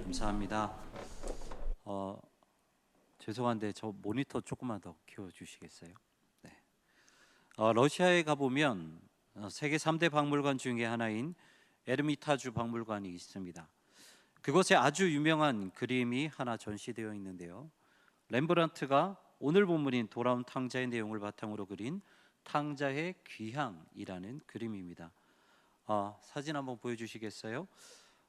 감사합니다. 어, 죄송한데 저 모니터 조금만 더 키워주시겠어요? 네. 러시아에 가보면 세계 3대 박물관 중에 하나인 에르미타주 박물관이 있습니다. 그곳에 아주 유명한 그림이 하나 전시되어 있는데요. 렘브란트가 오늘 본문인 돌아온 탕자의 내용을 바탕으로 그린 탕자의 귀향이라는 그림입니다. 사진 한번 보여주시겠어요?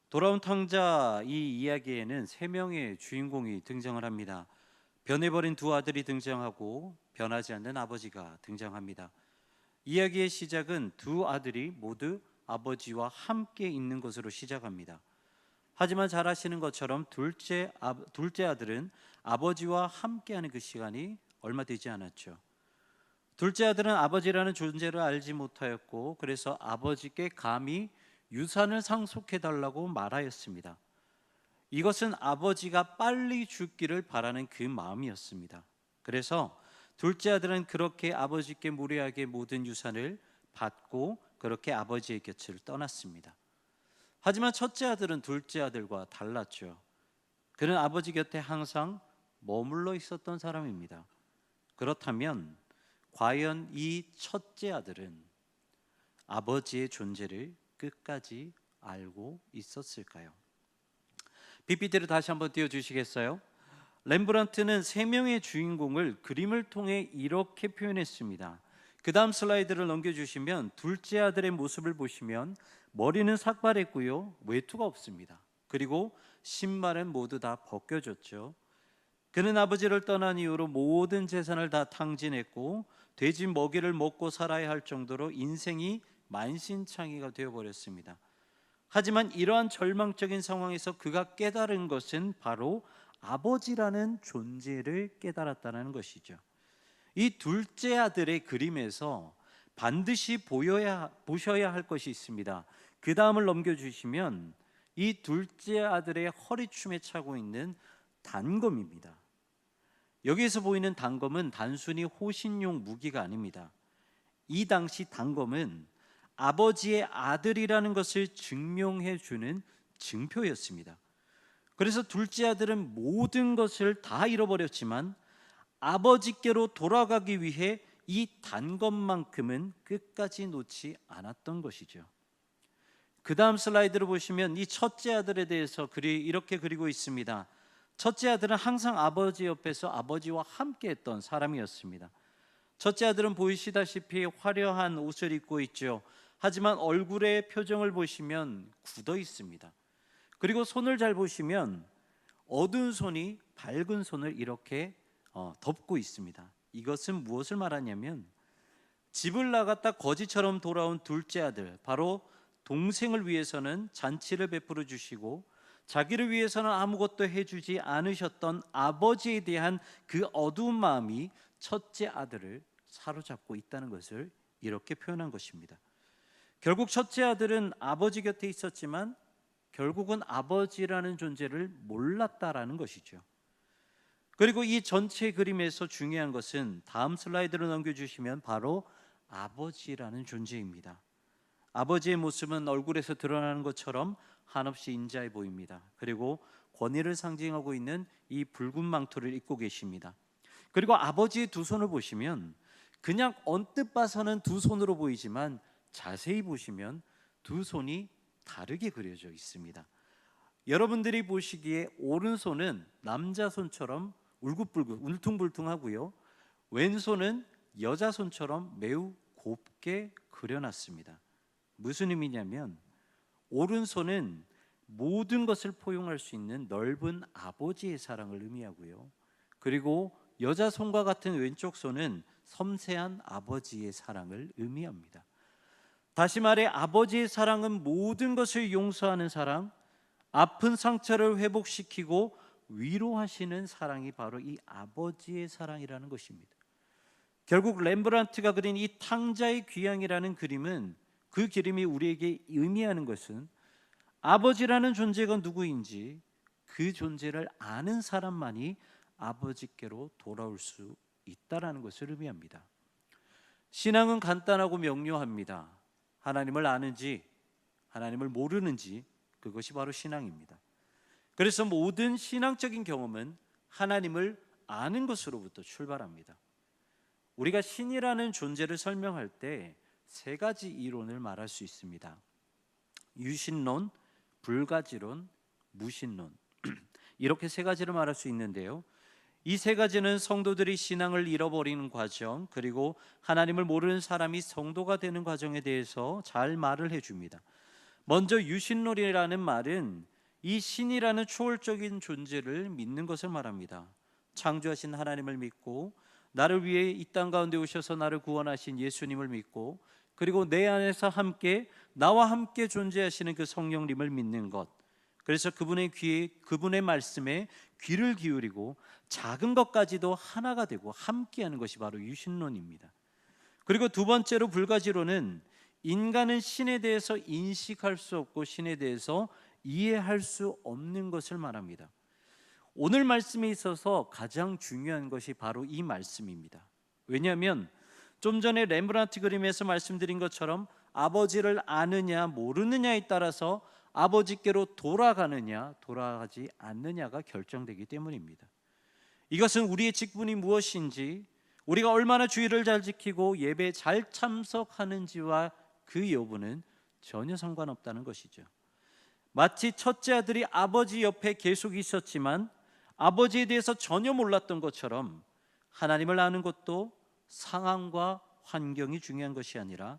돌아온 탕자 이 이야기에는 세 명의 주인공이 등장을 합니다. 변해버린 두 아들이 등장하고 변하지 않는 아버지가 등장합니다. 이야기의 시작은 두 아들이 모두 아버지와 함께 있는 것으로 시작합니다. 하지만 잘 아시는 것처럼 둘째 아들은 아버지와 함께하는 그 시간이 얼마 되지 않았죠. 둘째 아들은 아버지라는 존재를 알지 못하였고 그래서 아버지께 감히 유산을 상속해 달라고 말하였습니다. 이것은 아버지가 빨리 죽기를 바라는 그 마음이었습니다. 그래서 둘째 아들은 그렇게 아버지께 무례하게 모든 유산을 받고 그렇게 아버지의 곁을 떠났습니다. 하지만 첫째 아들은 둘째 아들과 달랐죠. 그는 아버지 곁에 항상 머물러 있었던 사람입니다. 그렇다면 과연 이 첫째 아들은 아버지의 존재를 끝까지 알고 있었을까요? PPT를 다시 한번 띄워주시겠어요? 렘브란트는 세 명의 주인공을 그림을 통해 이렇게 표현했습니다. 그 다음 슬라이드를 넘겨주시면 둘째 아들의 모습을 보시면 머리는 삭발했고요, 외투가 없습니다. 그리고 신발은 모두 다 벗겨졌죠. 그는 아버지를 떠난 이후로 모든 재산을 다 탕진했고 돼지 먹이를 먹고 살아야 할 정도로 인생이 만신창이가 되어버렸습니다. 하지만 이러한 절망적인 상황에서 그가 깨달은 것은 바로 아버지라는 존재를 깨달았다는 것이죠. 이 둘째 아들의 그림에서 반드시 보셔야 할 것이 있습니다. 그 다음을 넘겨주시면 이 둘째 아들의 허리춤에 차고 있는 단검입니다. 여기에서 보이는 단검은 단순히 호신용 무기가 아닙니다. 이 당시 단검은 아버지의 아들이라는 것을 증명해 주는 증표였습니다. 그래서 둘째 아들은 모든 것을 다 잃어버렸지만 아버지께로 돌아가기 위해 이 단검만큼은 끝까지 놓지 않았던 것이죠. 그 다음 슬라이드를 보시면 이 첫째 아들에 대해서 이렇게 그리고 있습니다. 첫째 아들은 항상 아버지 옆에서 아버지와 함께 했던 사람이었습니다. 첫째 아들은 보이시다시피 화려한 옷을 입고 있죠. 하지만 얼굴의 표정을 보시면 굳어 있습니다. 그리고 손을 잘 보시면 어두운 손이 밝은 손을 이렇게 덮고 있습니다. 이것은 무엇을 말하냐면 집을 나갔다 거지처럼 돌아온 둘째 아들, 바로 동생을 위해서는 잔치를 베풀어 주시고 자기를 위해서는 아무것도 해주지 않으셨던 아버지에 대한 그 어두운 마음이 첫째 아들을 사로잡고 있다는 것을 이렇게 표현한 것입니다. 결국 첫째 아들은 아버지 곁에 있었지만 결국은 아버지라는 존재를 몰랐다라는 것이죠. 그리고 이 전체 그림에서 중요한 것은 다음 슬라이드를 넘겨주시면 바로 아버지라는 존재입니다. 아버지의 모습은 얼굴에서 드러나는 것처럼 한없이 인자해 보입니다. 그리고 권위를 상징하고 있는 이 붉은 망토를 입고 계십니다. 그리고 아버지의 두 손을 보시면 그냥 언뜻 봐서는 두 손으로 보이지만 자세히 보시면 두 손이 다르게 그려져 있습니다. 여러분들이 보시기에 오른손은 남자 손처럼 울퉁불퉁하고요, 왼손은 여자 손처럼 매우 곱게 그려놨습니다. 무슨 의미냐면 오른손은 모든 것을 포용할 수 있는 넓은 아버지의 사랑을 의미하고요, 그리고 여자 손과 같은 왼쪽 손은 섬세한 아버지의 사랑을 의미합니다. 다시 말해 아버지의 사랑은 모든 것을 용서하는 사랑, 아픈 상처를 회복시키고 위로하시는 사랑이 바로 이 아버지의 사랑이라는 것입니다. 결국 렘브란트가 그린 이 탕자의 귀향이라는 그림은, 그 그림이 우리에게 의미하는 것은 아버지라는 존재가 누구인지 그 존재를 아는 사람만이 아버지께로 돌아올 수 있다라는 것을 의미합니다. 신앙은 간단하고 명료합니다. 하나님을 아는지 하나님을 모르는지, 그것이 바로 신앙입니다. 그래서 모든 신앙적인 경험은 하나님을 아는 것으로부터 출발합니다. 우리가 신이라는 존재를 설명할 때 세 가지 이론을 말할 수 있습니다. 유신론, 불가지론, 무신론, 이렇게 세 가지를 말할 수 있는데요. 이 세 가지는 성도들이 신앙을 잃어버리는 과정, 그리고 하나님을 모르는 사람이 성도가 되는 과정에 대해서 잘 말을 해줍니다. 먼저 유신론이라는 말은 이 신이라는 초월적인 존재를 믿는 것을 말합니다. 창조하신 하나님을 믿고, 나를 위해 이 땅 가운데 오셔서 나를 구원하신 예수님을 믿고, 그리고 내 안에서 나와 함께 존재하시는 그 성령님을 믿는 것. 그래서 그분의 말씀에 귀를 기울이고 작은 것까지도 하나가 되고 함께하는 것이 바로 유신론입니다. 그리고 두 번째로 불가지론은 인간은 신에 대해서 인식할 수 없고 신에 대해서 이해할 수 없는 것을 말합니다. 오늘 말씀에 있어서 가장 중요한 것이 바로 이 말씀입니다. 왜냐하면 좀 전에 렘브란트 그림에서 말씀드린 것처럼 아버지를 아느냐 모르느냐에 따라서 아버지께로 돌아가느냐 돌아가지 않느냐가 결정되기 때문입니다. 이것은 우리의 직분이 무엇인지, 우리가 얼마나 주의를 잘 지키고 예배에 잘 참석하는지와 그 여부는 전혀 상관없다는 것이죠. 마치 첫째 아들이 아버지 옆에 계속 있었지만 아버지에 대해서 전혀 몰랐던 것처럼, 하나님을 아는 것도 상황과 환경이 중요한 것이 아니라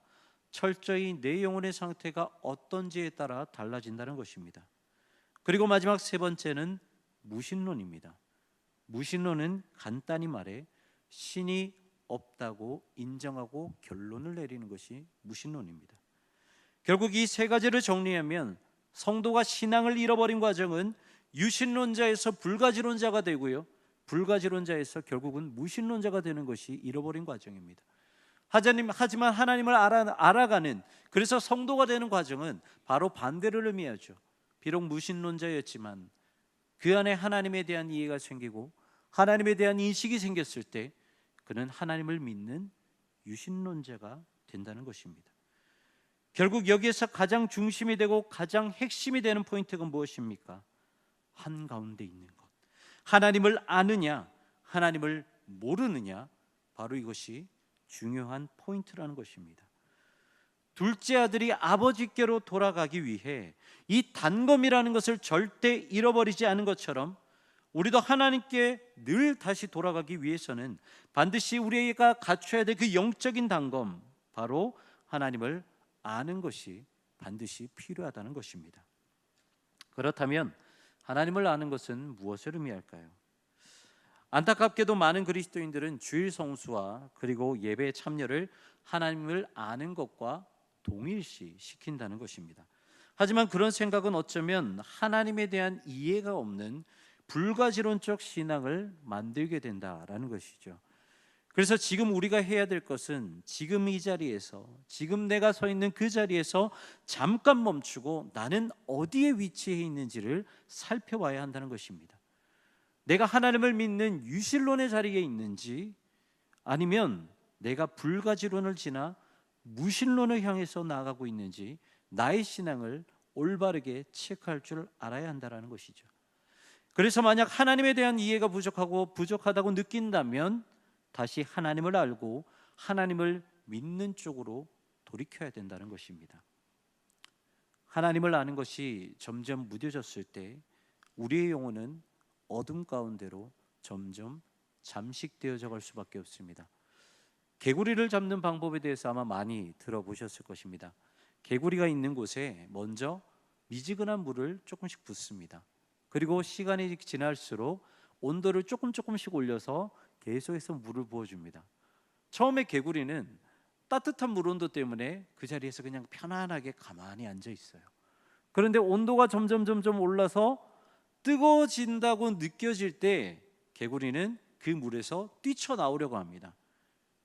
철저히 내 영혼의 상태가 어떤지에 따라 달라진다는 것입니다. 그리고 마지막 세 번째는 무신론입니다. 무신론은 간단히 말해 신이 없다고 인정하고 결론을 내리는 것이 무신론입니다. 결국 이 세 가지를 정리하면 성도가 신앙을 잃어버린 과정은 유신론자에서 불가지론자가 되고요, 불가지론자에서 결국은 무신론자가 되는 것이 잃어버린 과정입니다. 하지만 하나님을 알아가는, 그래서 성도가 되는 과정은 바로 반대를 의미하죠. 비록 무신론자였지만 그 안에 하나님에 대한 이해가 생기고 하나님에 대한 인식이 생겼을 때 그는 하나님을 믿는 유신론자가 된다는 것입니다. 결국 여기에서 가장 중심이 되고 가장 핵심이 되는 포인트가 무엇입니까? 한가운데 있는 것. 하나님을 아느냐 하나님을 모르느냐, 바로 이것이 중요한 포인트라는 것입니다. 둘째 아들이 아버지께로 돌아가기 위해 이 단검이라는 것을 절대 잃어버리지 않은 것처럼, 우리도 하나님께 늘 다시 돌아가기 위해서는 반드시 우리가 갖춰야 될 그 영적인 단검, 바로 하나님을 아는 것이 반드시 필요하다는 것입니다. 그렇다면 하나님을 아는 것은 무엇을 의미할까요? 안타깝게도 많은 그리스도인들은 주일 성수와 그리고 예배의 참여를 하나님을 아는 것과 동일시 시킨다는 것입니다. 하지만 그런 생각은 어쩌면 하나님에 대한 이해가 없는 불가지론적 신앙을 만들게 된다라는 것이죠. 그래서 지금 우리가 해야 될 것은 지금 이 자리에서, 지금 내가 서 있는 그 자리에서 잠깐 멈추고 나는 어디에 위치해 있는지를 살펴봐야 한다는 것입니다. 내가 하나님을 믿는 유신론의 자리에 있는지, 아니면 내가 불가지론을 지나 무신론을 향해서 나아가고 있는지, 나의 신앙을 올바르게 체크할 줄 알아야 한다는 것이죠. 그래서 만약 하나님에 대한 이해가 부족하다고 느낀다면 다시 하나님을 알고 하나님을 믿는 쪽으로 돌이켜야 된다는 것입니다. 하나님을 아는 것이 점점 무뎌졌을 때 우리의 영혼은 어둠 가운데로 점점 잠식되어져 갈 수밖에 없습니다. 개구리를 잡는 방법에 대해서 아마 많이 들어보셨을 것입니다. 개구리가 있는 곳에 먼저 미지근한 물을 조금씩 붓습니다. 그리고 시간이 지날수록 온도를 조금씩 올려서 계속해서 물을 부어줍니다. 처음에 개구리는 따뜻한 물 온도 때문에 그 자리에서 그냥 편안하게 가만히 앉아 있어요. 그런데 온도가 점점 올라서 뜨거워진다고 느껴질 때 개구리는 그 물에서 뛰쳐나오려고 합니다.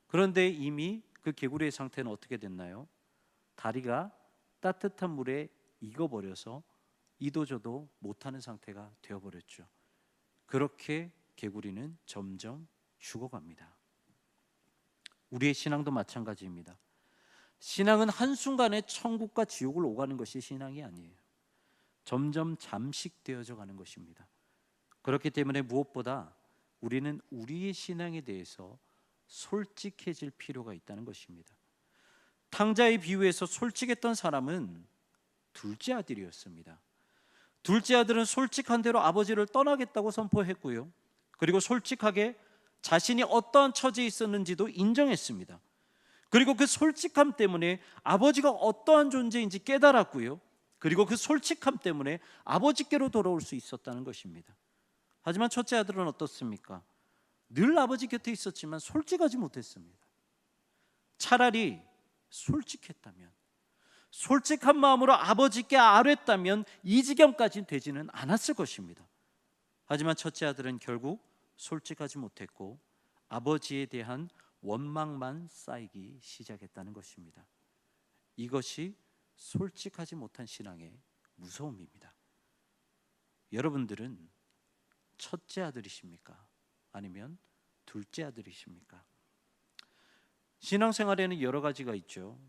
그런데 이미 그 개구리의 상태는 어떻게 됐나요? 다리가 따뜻한 물에 익어버려서 이도저도 못하는 상태가 되어버렸죠. 그렇게 개구리는 점점 죽어갑니다. 우리의 신앙도 마찬가지입니다. 신앙은 한순간에 천국과 지옥을 오가는 것이 신앙이 아니에요. 점점 잠식되어져 가는 것입니다. 그렇기 때문에 무엇보다 우리는 우리의 신앙에 대해서 솔직해질 필요가 있다는 것입니다. 탕자의 비유에서 솔직했던 사람은 둘째 아들이었습니다. 둘째 아들은 솔직한 대로 아버지를 떠나겠다고 선포했고요, 그리고 솔직하게 자신이 어떠한 처지에 있었는지도 인정했습니다. 그리고 그 솔직함 때문에 아버지가 어떠한 존재인지 깨달았고요, 그리고 그 솔직함 때문에 아버지께로 돌아올 수 있었다는 것입니다. 하지만 첫째 아들은 어떻습니까? 늘 아버지 곁에 있었지만 솔직하지 못했습니다. 차라리 솔직했다면, 솔직한 마음으로 아버지께 아뢰었다면 이 지경까지는 되지는 않았을 것입니다. 하지만 첫째 아들은 결국 솔직하지 못했고 아버지에 대한 원망만 쌓이기 시작했다는 것입니다. 이것이 솔직하지 못한 신앙의 무서움입니다. 여러분들은 첫째 아들이십니까? 아니면 둘째 아들이십니까? 신앙생활에는 여러 가지가 있죠.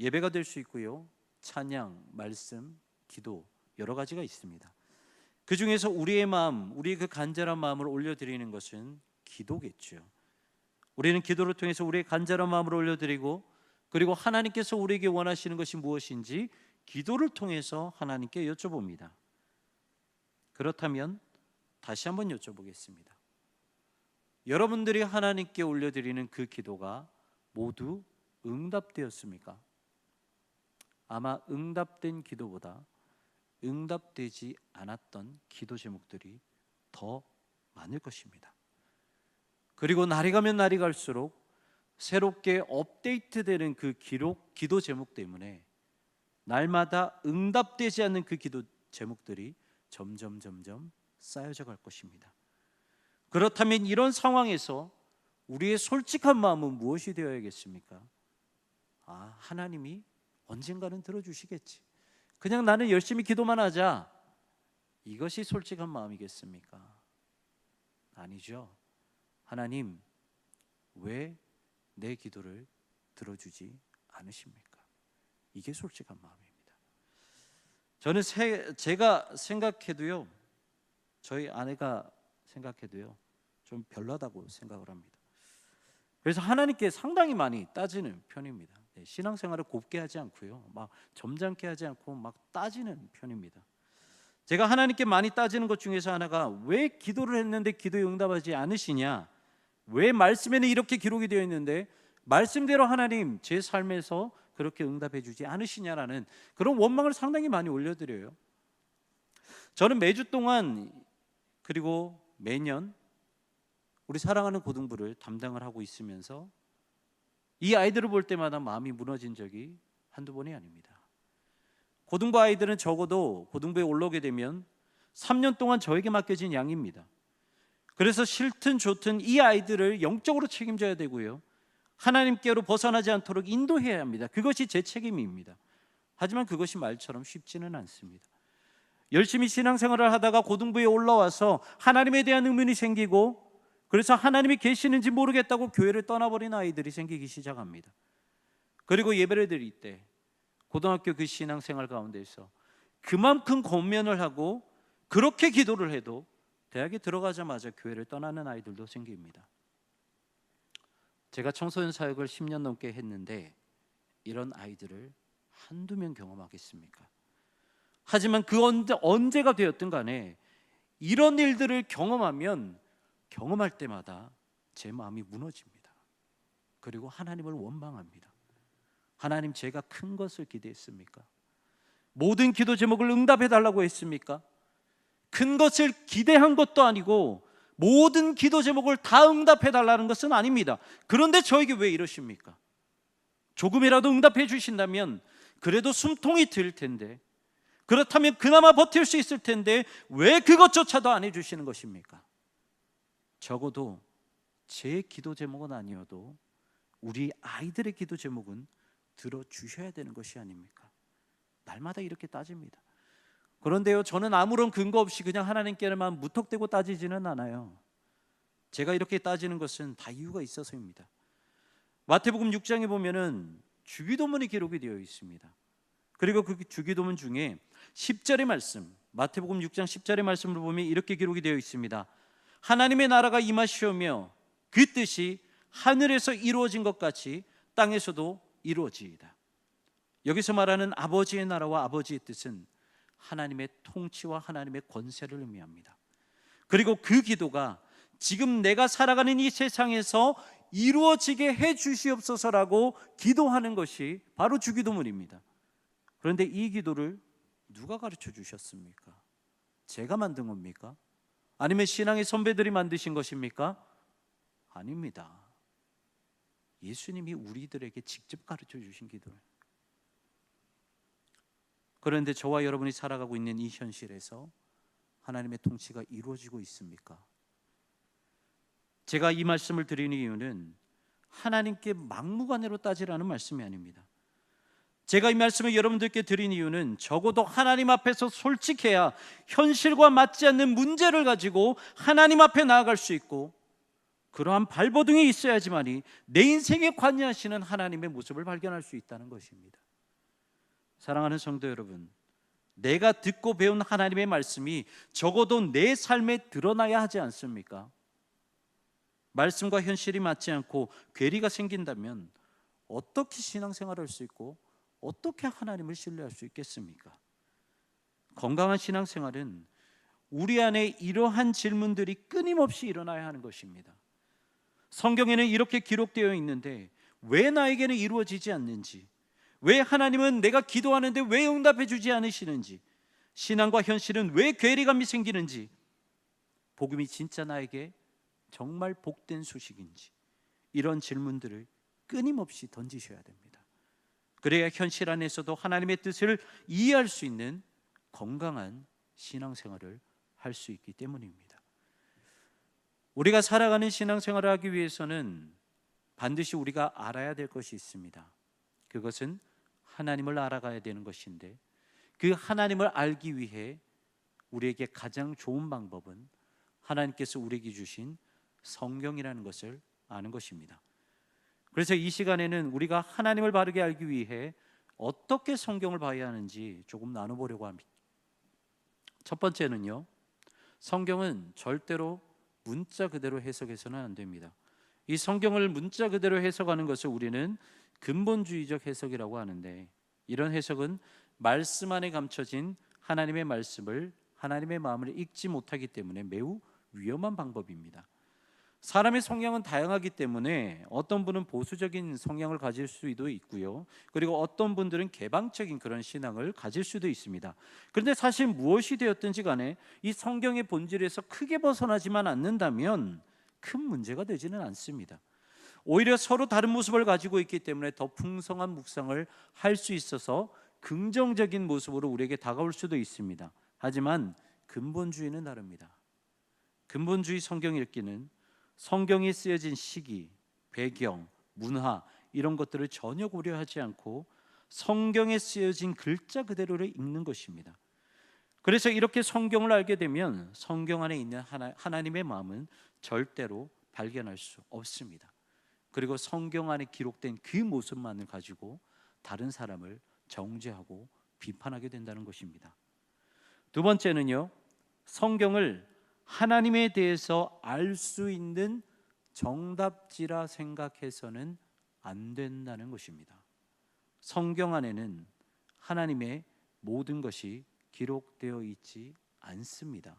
예배가 될 수 있고요, 찬양, 말씀, 기도, 여러 가지가 있습니다. 그 중에서 우리의 마음, 우리의 그 간절한 마음을 올려드리는 것은 기도겠죠. 우리는 기도를 통해서 우리의 간절한 마음을 올려드리고, 그리고 하나님께서 우리에게 원하시는 것이 무엇인지 기도를 통해서 하나님께 여쭤봅니다. 그렇다면 다시 한번 여쭤보겠습니다. 여러분들이 하나님께 올려드리는 그 기도가 모두 응답되었습니까? 아마 응답된 기도보다 응답되지 않았던 기도 제목들이 더 많을 것입니다. 그리고 날이 가면 날이 갈수록 새롭게 업데이트되는 그 기도 제목 때문에 날마다 응답되지 않는 그 기도 제목들이 점점 쌓여져 갈 것입니다. 그렇다면 이런 상황에서 우리의 솔직한 마음은 무엇이 되어야겠습니까? 하나님이 언젠가는 들어주시겠지, 그냥 나는 열심히 기도만 하자, 이것이 솔직한 마음이겠습니까? 아니죠. 하나님, 왜 내 기도를 들어주지 않으십니까? 이게 솔직한 마음입니다. 저는 제가 생각해도요, 저희 아내가 생각해도요, 좀 별나다고 생각을 합니다. 그래서 하나님께 상당히 많이 따지는 편입니다. 신앙생활을 곱게 하지 않고요, 막 점잖게 하지 않고 막 따지는 편입니다. 제가 하나님께 많이 따지는 것 중에서 하나가, 왜 기도를 했는데 기도에 응답하지 않으시냐, 왜 말씀에는 이렇게 기록이 되어 있는데 말씀대로 하나님 제 삶에서 그렇게 응답해 주지 않으시냐라는 그런 원망을 상당히 많이 올려드려요. 저는 매주 동안, 그리고 매년 우리 사랑하는 고등부를 담당을 하고 있으면서 이 아이들을 볼 때마다 마음이 무너진 적이 한두 번이 아닙니다. 고등부 아이들은 적어도 고등부에 올라오게 되면 3년 동안 저에게 맡겨진 양입니다. 그래서 싫든 좋든 이 아이들을 영적으로 책임져야 되고요, 하나님께로 벗어나지 않도록 인도해야 합니다. 그것이 제 책임입니다. 하지만 그것이 말처럼 쉽지는 않습니다. 열심히 신앙생활을 하다가 고등부에 올라와서 하나님에 대한 의문이 생기고, 그래서 하나님이 계시는지 모르겠다고 교회를 떠나버린 아이들이 생기기 시작합니다. 그리고 예배를 드릴 때 고등학교 그 신앙생활 가운데서 그만큼 권면을 하고 그렇게 기도를 해도 대학에 들어가자마자 교회를 떠나는 아이들도 생깁니다. 제가 청소년 사역을 10년 넘게 했는데 이런 아이들을 한두 명 경험하겠습니까? 하지만 그 언제가 되었든 간에 이런 일들을 경험할 때마다 제 마음이 무너집니다. 그리고 하나님을 원망합니다. 하나님, 제가 큰 것을 기대했습니까? 모든 기도 제목을 응답해 달라고 했습니까? 큰 것을 기대한 것도 아니고 모든 기도 제목을 다 응답해 달라는 것은 아닙니다. 그런데 저에게 왜 이러십니까? 조금이라도 응답해 주신다면 그래도 숨통이 트일 텐데, 그렇다면 그나마 버틸 수 있을 텐데 왜 그것조차도 안 해주시는 것입니까? 적어도 제 기도 제목은 아니어도 우리 아이들의 기도 제목은 들어주셔야 되는 것이 아닙니까? 날마다 이렇게 따집니다. 그런데요, 저는 아무런 근거 없이 그냥 하나님께만 무턱대고 따지지는 않아요. 제가 이렇게 따지는 것은 다 이유가 있어서입니다. 마태복음 6장에 보면은 주기도문이 기록이 되어 있습니다. 그리고 그 주기도문 중에 10절의 말씀, 마태복음 6장 10절의 말씀을 보면 이렇게 기록이 되어 있습니다. 하나님의 나라가 임하시오며 그 뜻이 하늘에서 이루어진 것 같이 땅에서도 이루어지이다. 여기서 말하는 아버지의 나라와 아버지의 뜻은 하나님의 통치와 하나님의 권세를 의미합니다. 그리고 그 기도가 지금 내가 살아가는 이 세상에서 이루어지게 해 주시옵소서라고 기도하는 것이 바로 주기도문입니다. 그런데 이 기도를 누가 가르쳐 주셨습니까? 제가 만든 겁니까? 아니면 신앙의 선배들이 만드신 것입니까? 아닙니다. 예수님이 우리들에게 직접 가르쳐 주신 기도예요. 그런데 저와 여러분이 살아가고 있는 이 현실에서 하나님의 통치가 이루어지고 있습니까? 제가 이 말씀을 드리는 이유는 하나님께 막무가내로 따지라는 말씀이 아닙니다. 제가 이 말씀을 여러분들께 드린 이유는 적어도 하나님 앞에서 솔직해야 현실과 맞지 않는 문제를 가지고 하나님 앞에 나아갈 수 있고, 그러한 발버둥이 있어야지만이 내 인생에 관여하시는 하나님의 모습을 발견할 수 있다는 것입니다. 사랑하는 성도 여러분, 내가 듣고 배운 하나님의 말씀이 적어도 내 삶에 드러나야 하지 않습니까? 말씀과 현실이 맞지 않고 괴리가 생긴다면 어떻게 신앙생활을 할 수 있고 어떻게 하나님을 신뢰할 수 있겠습니까? 건강한 신앙생활은 우리 안에 이러한 질문들이 끊임없이 일어나야 하는 것입니다. 성경에는 이렇게 기록되어 있는데 왜 나에게는 이루어지지 않는지, 왜 하나님은 내가 기도하는데 왜 응답해 주지 않으시는지, 신앙과 현실은 왜 괴리감이 생기는지, 복음이 진짜 나에게 정말 복된 소식인지, 이런 질문들을 끊임없이 던지셔야 됩니다. 그래야 현실 안에서도 하나님의 뜻을 이해할 수 있는 건강한 신앙생활을 할 수 있기 때문입니다. 우리가 살아가는 신앙생활을 하기 위해서는 반드시 우리가 알아야 될 것이 있습니다. 그것은 하나님을 알아가야 되는 것인데, 그 하나님을 알기 위해 우리에게 가장 좋은 방법은 하나님께서 우리에게 주신 성경이라는 것을 아는 것입니다. 그래서 이 시간에는 우리가 하나님을 바르게 알기 위해 어떻게 성경을 봐야 하는지 조금 나눠보려고 합니다. 첫 번째는요, 성경은 절대로 문자 그대로 해석해서는 안 됩니다. 이 성경을 문자 그대로 해석하는 것을 우리는 근본주의적 해석이라고 하는데, 이런 해석은 말씀 안에 감춰진 하나님의 말씀을, 하나님의 마음을 읽지 못하기 때문에 매우 위험한 방법입니다. 사람의 성향은 다양하기 때문에 어떤 분은 보수적인 성향을 가질 수도 있고요, 그리고 어떤 분들은 개방적인 그런 신앙을 가질 수도 있습니다. 그런데 사실 무엇이 되었든지 간에 이 성경의 본질에서 크게 벗어나지만 않는다면 큰 문제가 되지는 않습니다. 오히려 서로 다른 모습을 가지고 있기 때문에 더 풍성한 묵상을 할 수 있어서 긍정적인 모습으로 우리에게 다가올 수도 있습니다. 하지만 근본주의는 다릅니다. 근본주의 성경 읽기는 성경이 쓰여진 시기, 배경, 문화 이런 것들을 전혀 고려하지 않고 성경에 쓰여진 글자 그대로를 읽는 것입니다. 그래서 이렇게 성경을 알게 되면 성경 안에 있는 하나님의 마음은 절대로 발견할 수 없습니다. 그리고 성경 안에 기록된 그 모습만을 가지고 다른 사람을 정죄하고 비판하게 된다는 것입니다. 두 번째는요, 성경을 하나님에 대해서 알 수 있는 정답지라 생각해서는 안 된다는 것입니다. 성경 안에는 하나님의 모든 것이 기록되어 있지 않습니다.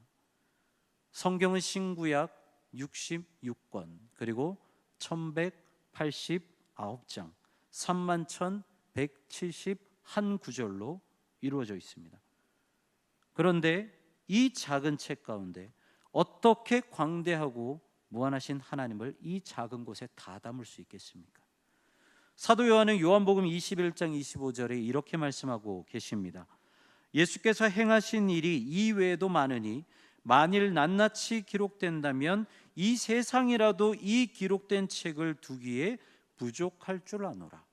성경은 신구약 66권, 그리고 1189장, 31,171구절로 이루어져 있습니다. 그런데 이 작은 책 가운데 어떻게 광대하고 무한하신 하나님을 이 작은 곳에 다 담을 수 있겠습니까? 사도 요한은 요한복음 21장 25절에 이렇게 말씀하고 계십니다. 예수께서 행하신 일이 이 외에도 많으니 만일 낱낱이 기록된다면 이 세상이라도 이 기록된 책을 두기에 부족할 줄 아노라.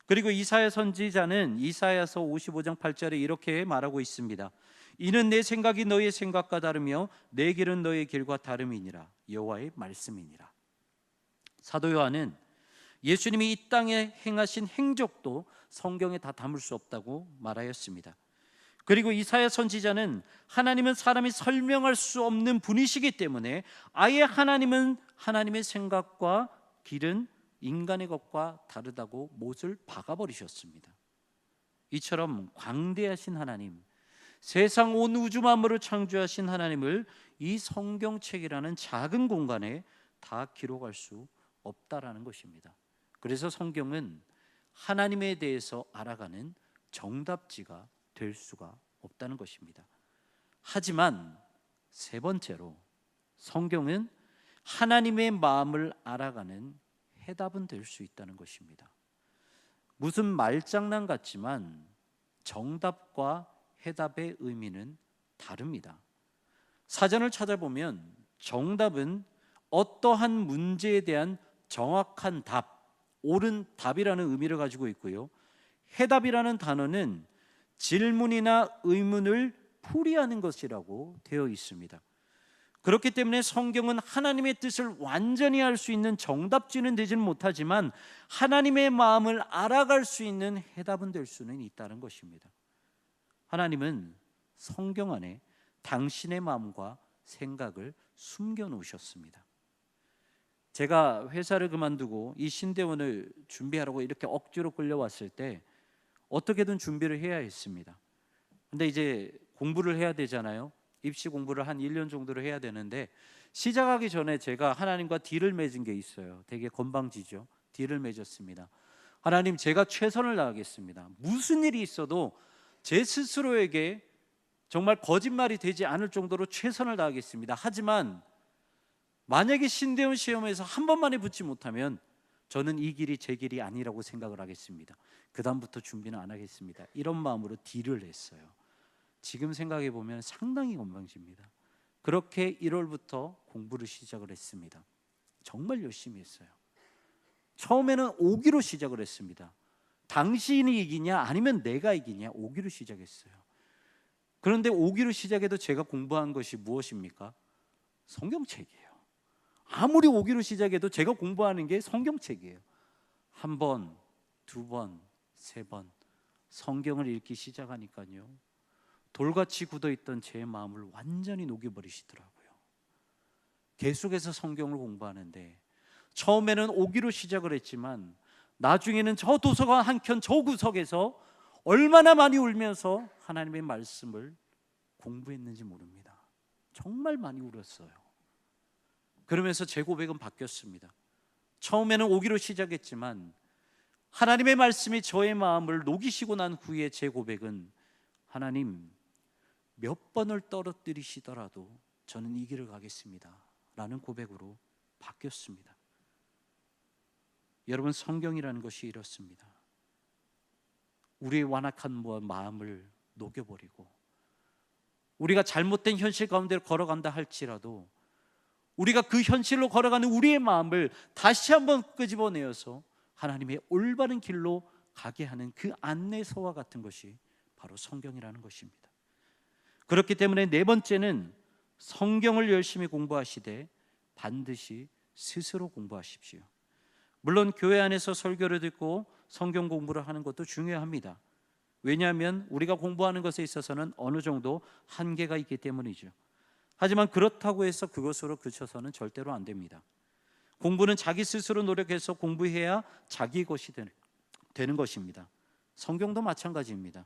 그리고 이사야 선지자는 이사야서 55장 8절에 이렇게 말하고 있습니다. 이는 내 생각이 너의 생각과 다르며 내 길은 너의 길과 다름이니라. 여호와의 말씀이니라. 사도 요한은 예수님이 이 땅에 행하신 행적도 성경에 다 담을 수 없다고 말하였습니다. 그리고 이사야 선지자는 하나님은 사람이 설명할 수 없는 분이시기 때문에 아예 하나님은 하나님의 생각과 길은 인간의 것과 다르다고 못을 박아버리셨습니다. 이처럼 광대하신 하나님, 세상 온 우주 만물을 창조하신 하나님을 이 성경책이라는 작은 공간에 다 기록할 수 없다라는 것입니다. 그래서 성경은 하나님에 대해서 알아가는 정답지가 될 수가 없다는 것입니다. 하지만 세 번째로 성경은 하나님의 마음을 알아가는 해답은 될 수 있다는 것입니다. 무슨 말장난 같지만 정답과 해답의 의미는 다릅니다. 사전을 찾아보면 정답은 어떠한 문제에 대한 정확한 답, 옳은 답이라는 의미를 가지고 있고요. 해답이라는 단어는 질문이나 의문을 풀이하는 것이라고 되어 있습니다. 그렇기 때문에 성경은 하나님의 뜻을 완전히 알 수 있는 정답지는 되지는 못하지만 하나님의 마음을 알아갈 수 있는 해답은 될 수는 있다는 것입니다. 하나님은 성경 안에 당신의 마음과 생각을 숨겨 놓으셨습니다. 제가 회사를 그만두고 이 신대원을 준비하라고 이렇게 억지로 끌려왔을 때 어떻게든 준비를 해야 했습니다. 근데 이제 공부를 해야 되잖아요. 입시 공부를 한 1년 정도를 해야 되는데 시작하기 전에 제가 하나님과 딜을 맺은 게 있어요. 되게 건방지죠. 딜을 맺었습니다. 하나님, 제가 최선을 다하겠습니다. 무슨 일이 있어도 제 스스로에게 정말 거짓말이 되지 않을 정도로 최선을 다하겠습니다. 하지만 만약에 신대원 시험에서 한 번만에 붙지 못하면 저는 이 길이 제 길이 아니라고 생각을 하겠습니다. 그 다음부터 준비는 안 하겠습니다. 이런 마음으로 딜을 했어요. 지금 생각해 보면 상당히 건방집니다. 그렇게 1월부터 공부를 시작을 했습니다. 정말 열심히 했어요. 처음에는 오기로 시작을 했습니다. 당신이 이기냐 아니면 내가 이기냐, 오기로 시작했어요. 그런데 오기로 시작해도 제가 공부한 것이 무엇입니까? 성경책이에요. 아무리 오기로 시작해도 제가 공부하는 게 성경책이에요. 한 번, 두 번, 세 번 성경을 읽기 시작하니까요, 돌같이 굳어있던 제 마음을 완전히 녹여버리시더라고요. 계속해서 성경을 공부하는데 처음에는 오기로 시작을 했지만 나중에는 저 도서관 한켠 저 구석에서 얼마나 많이 울면서 하나님의 말씀을 공부했는지 모릅니다. 정말 많이 울었어요. 그러면서 제 고백은 바뀌었습니다. 처음에는 오기로 시작했지만 하나님의 말씀이 저의 마음을 녹이시고 난 후에 제 고백은, 하나님, 몇 번을 떨어뜨리시더라도 저는 이 길을 가겠습니다 라는 고백으로 바뀌었습니다. 여러분, 성경이라는 것이 이렇습니다. 우리의 완악한 마음을 녹여버리고 우리가 잘못된 현실 가운데 걸어간다 할지라도 우리가 그 현실로 걸어가는 우리의 마음을 다시 한번 끄집어내어서 하나님의 올바른 길로 가게 하는 그 안내서와 같은 것이 바로 성경이라는 것입니다. 그렇기 때문에 네 번째는 성경을 열심히 공부하시되 반드시 스스로 공부하십시오. 물론 교회 안에서 설교를 듣고 성경 공부를 하는 것도 중요합니다. 왜냐하면 우리가 공부하는 것에 있어서는 어느 정도 한계가 있기 때문이죠. 하지만 그렇다고 해서 그것으로 그쳐서는 절대로 안 됩니다. 공부는 자기 스스로 노력해서 공부해야 자기 것이 되는 것입니다. 성경도 마찬가지입니다.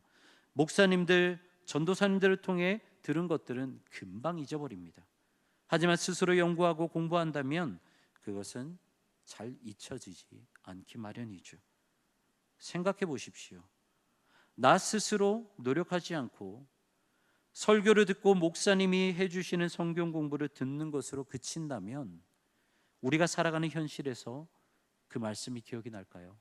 목사님들, 전도사님들을 통해 들은 것들은 금방 잊어버립니다. 하지만 스스로 연구하고 공부한다면 그것은 잘 잊혀지지 않기 마련이죠. 생각해 보십시오. 나 스스로 노력하지 않고 설교를 듣고 목사님이 해주시는 성경 공부를 듣는 것으로 그친다면 우리가 살아가는 현실에서 그 말씀이 기억이 날까요?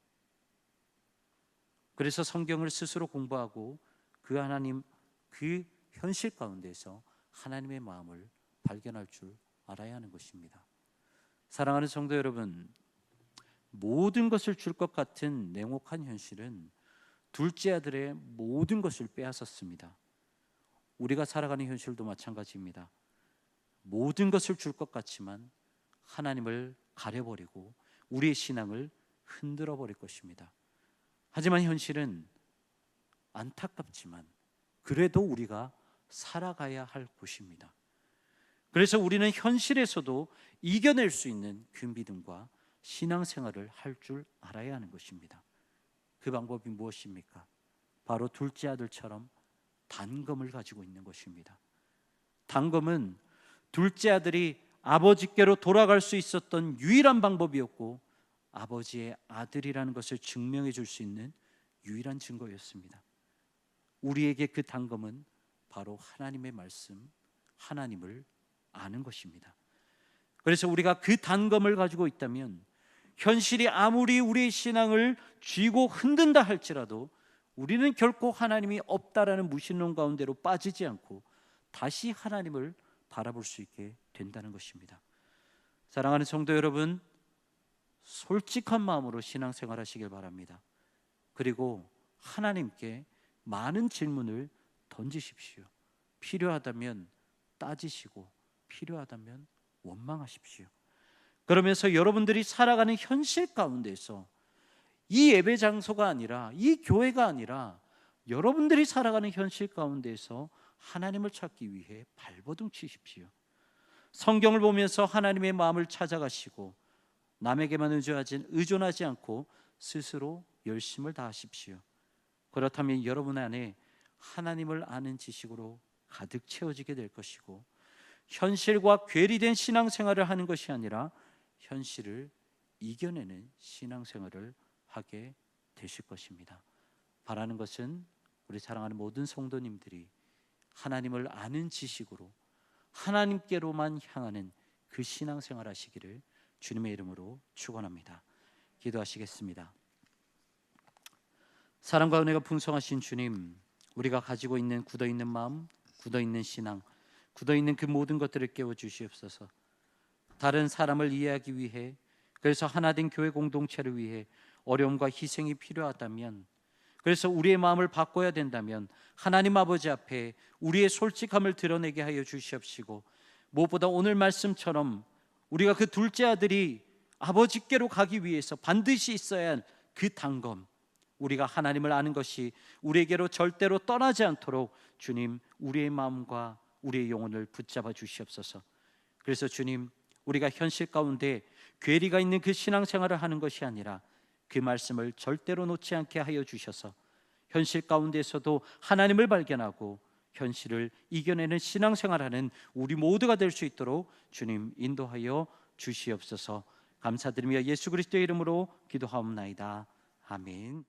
그래서 성경을 스스로 공부하고 그 하나님, 그 현실 가운데서 하나님의 마음을 발견할 줄 알아야 하는 것입니다. 사랑하는 성도 여러분, 모든 것을 줄 것 같은 냉혹한 현실은 둘째 아들의 모든 것을 빼앗았습니다. 우리가 살아가는 현실도 마찬가지입니다. 모든 것을 줄 것 같지만 하나님을 가려버리고 우리의 신앙을 흔들어 버릴 것입니다. 하지만 현실은 안타깝지만 그래도 우리가 살아가야 할 곳입니다. 그래서 우리는 현실에서도 이겨낼 수 있는 그 믿음과 신앙생활을 할 줄 알아야 하는 것입니다. 그 방법이 무엇입니까? 바로 둘째 아들처럼 단검을 가지고 있는 것입니다. 단검은 둘째 아들이 아버지께로 돌아갈 수 있었던 유일한 방법이었고, 아버지의 아들이라는 것을 증명해 줄 수 있는 유일한 증거였습니다. 우리에게 그 단검은 바로 하나님의 말씀, 하나님을 아는 것입니다. 그래서 우리가 그 단검을 가지고 있다면 현실이 아무리 우리의 신앙을 쥐고 흔든다 할지라도 우리는 결코 하나님이 없다라는 무신론 가운데로 빠지지 않고 다시 하나님을 바라볼 수 있게 된다는 것입니다. 사랑하는 성도 여러분, 솔직한 마음으로 신앙생활 하시길 바랍니다. 그리고 하나님께 많은 질문을 던지십시오. 필요하다면 따지시고 필요하다면 원망하십시오. 그러면서 여러분들이 살아가는 현실 가운데서 이 예배 장소가 아니라, 이 교회가 아니라 여러분들이 살아가는 현실 가운데서 하나님을 찾기 위해 발버둥 치십시오. 성경을 보면서 하나님의 마음을 찾아가시고 남에게만 의존하지 않고 스스로 열심을 다하십시오. 그렇다면 여러분 안에 하나님을 아는 지식으로 가득 채워지게 될 것이고, 현실과 괴리된 신앙생활을 하는 것이 아니라 현실을 이겨내는 신앙생활을 하게 되실 것입니다. 바라는 것은 우리 사랑하는 모든 성도님들이 하나님을 아는 지식으로 하나님께로만 향하는 그 신앙생활 하시기를 주님의 이름으로 축원합니다. 기도하시겠습니다. 사랑과 은혜가 풍성하신 주님, 우리가 가지고 있는 굳어있는 마음, 굳어있는 신앙, 굳어있는 그 모든 것들을 깨워주시옵소서. 다른 사람을 이해하기 위해, 그래서 하나된 교회 공동체를 위해 어려움과 희생이 필요하다면, 그래서 우리의 마음을 바꿔야 된다면 하나님 아버지 앞에 우리의 솔직함을 드러내게 하여 주시옵시고, 무엇보다 오늘 말씀처럼 우리가 그 둘째 아들이 아버지께로 가기 위해서 반드시 있어야 할 그 단검, 우리가 하나님을 아는 것이 우리에게로 절대로 떠나지 않도록 주님, 우리의 마음과 우리의 영혼을 붙잡아 주시옵소서. 그래서 주님, 우리가 현실 가운데 괴리가 있는 그 신앙생활을 하는 것이 아니라 그 말씀을 절대로 놓지 않게 하여 주셔서 현실 가운데서도 하나님을 발견하고 현실을 이겨내는 신앙생활하는 우리 모두가 될 수 있도록 주님 인도하여 주시옵소서. 감사드리며 예수 그리스도의 이름으로 기도하옵나이다. 아멘.